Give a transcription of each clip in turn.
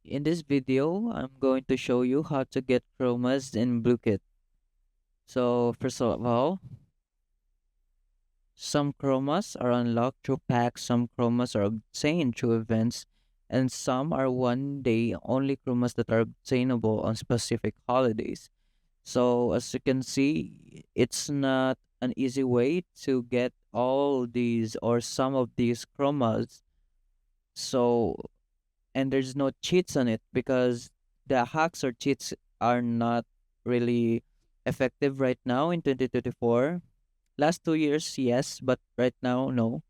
In this video, I'm going to show you how to get chromas in Blooket. So first of all, some chromas are unlocked through packs, some chromas are obtained through events, and some are one-day only chromas that are obtainable on specific holidays. So as you can see, it's not an easy way to get all these or some of these chromas. So and there's no cheats on it because the hacks or cheats are not really effective right now in 2024. Last 2 years, yes, but right now, no.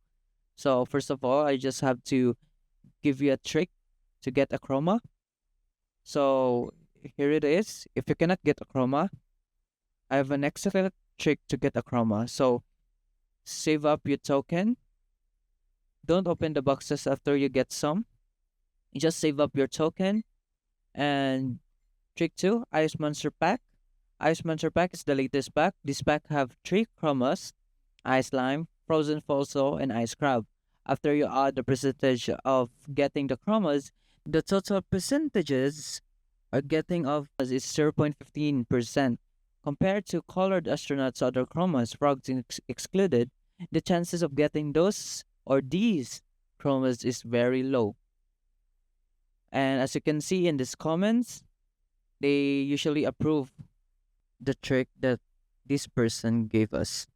So first of all, I just have to give you a trick to get a chroma. So here it is. If you cannot get a chroma, I have an excellent trick to get a chroma. So save up your token. Don't open the boxes after you get some. You just save up your token. And trick 2, Ice Monster Pack. Ice Monster Pack is the latest pack. This pack have 3 chromas: Ice Lime, Frozen Folso, and Ice Crab. After you add the percentage of getting the chromas, the total percentages are getting of is 0.15%. Compared to colored astronauts' other chromas, frogs excluded, the chances of getting those or these chromas is very low. And as you can see in these comments, they usually approve the trick that this person gave us.